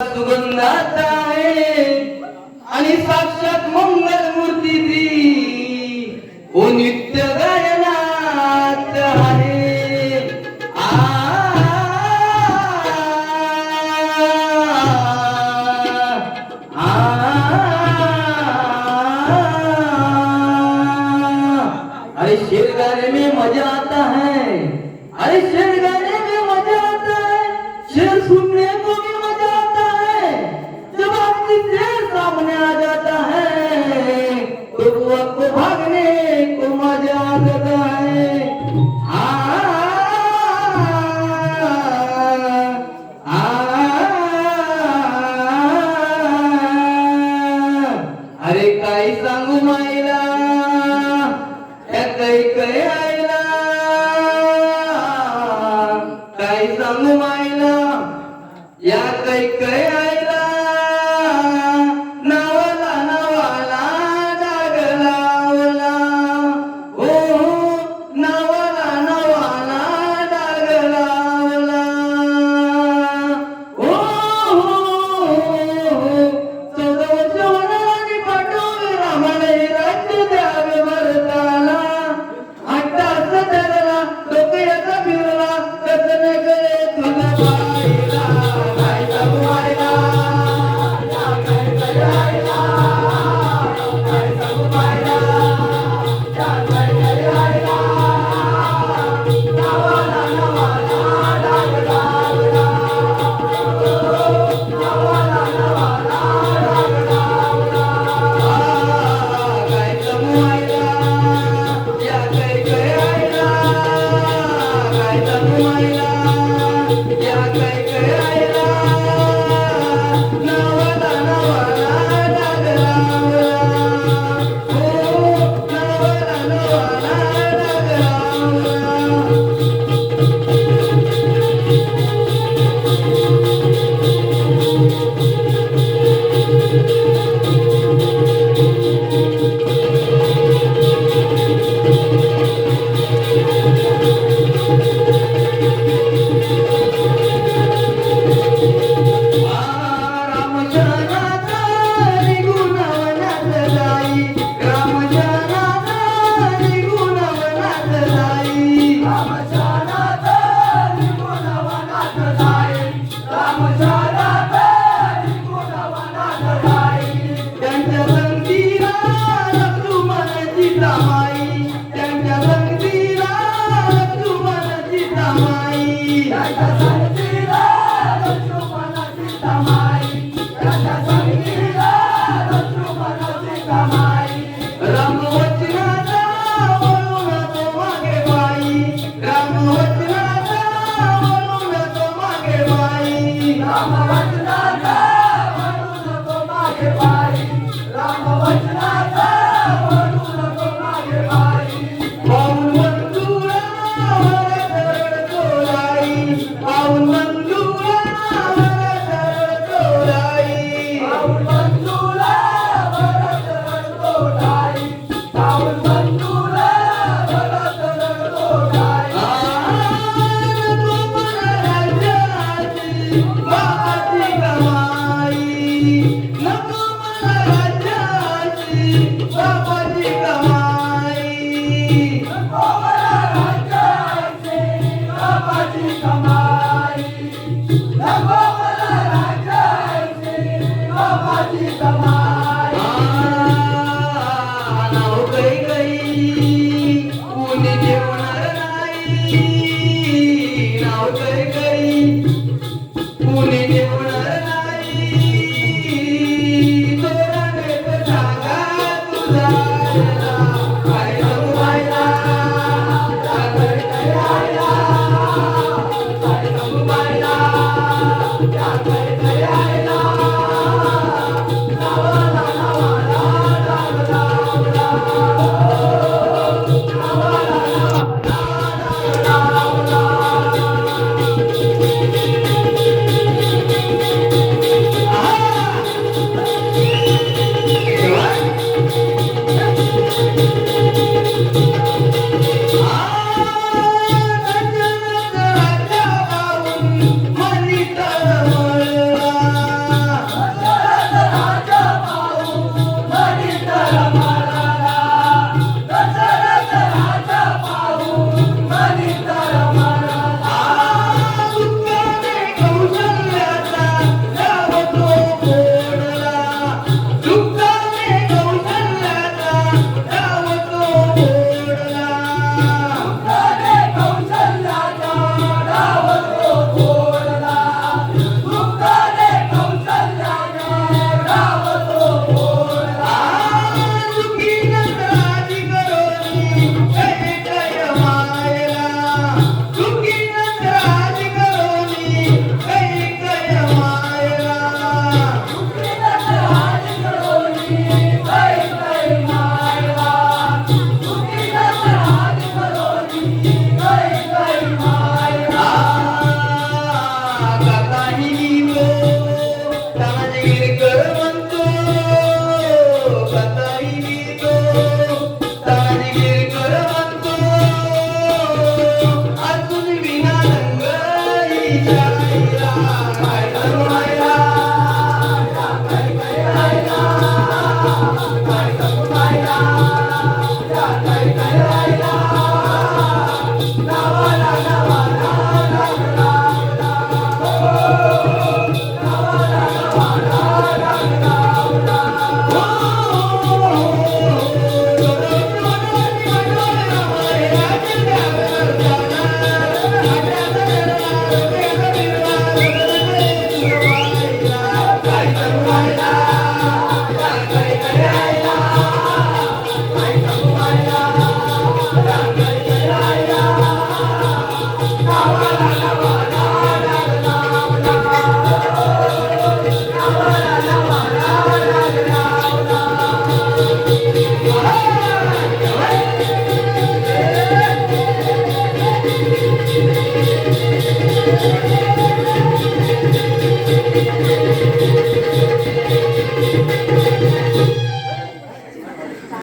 सुगंधात आहे आणि साक्षात मंगल मूर्ती ती ओ नित्य गायनात आहे. अरे शेर गाने में मजा आता है, अरे शेर गाने में मजा आता है, शेर सुनने को भी मजा आता है. जब आपकी शेर सामने आ जाता है तो वो आपको भागने को मजा आ जाता है. अरे काय सांगू माईला त्या काही आईला, काय सांगू माईला या काही आईला, नावाला नावाला डाग लावला. हो नावाला नावाला डाग लावला. हो 14 वर्ष वनाने पाठवले रामाने राज्य द्यावे भरताला. हट्टाच धरला डोक्याचा फिरला कसं न गळे तुला पाहिला. काय सांगू मायला काय आईला, काय सांगू मायला काय आईला, नावाला नावाला डाग लावला. नावाला नावाला डाग लावला. काय सांगू मायला या काही आईला, काय सांगू मायला या काही आईला, नावाला नावाला डाग लावला. हो नावाला नावाला डाग लावला. त्यांच्या संगतीला लक्ष्मणाची तमाई, त्यांच्या संगतीला लक्ष्मणाची तमाई, त्यांच्या संगतीला लक्ष्मणाची तमाई, त्यांच्या संगतीला लक्ष्मणाची तमाई. रामवचनाचा वळून तो मागे बाई, रामवचनाचा वळून तो मागे बाई, रामवचनाचा वळून तो मागे बाई, रामवचनाचा वळून तो मागे बाई. पाऊल बंधुरा वरद रडतोलाई, पाऊल बंधुरा वरद रडतोलाई, पाऊल बंधुरा वरद रडतोलाई, पाऊल बंधुरा वरद रडतोलाई. नको मला राज्याची बाजी गमा है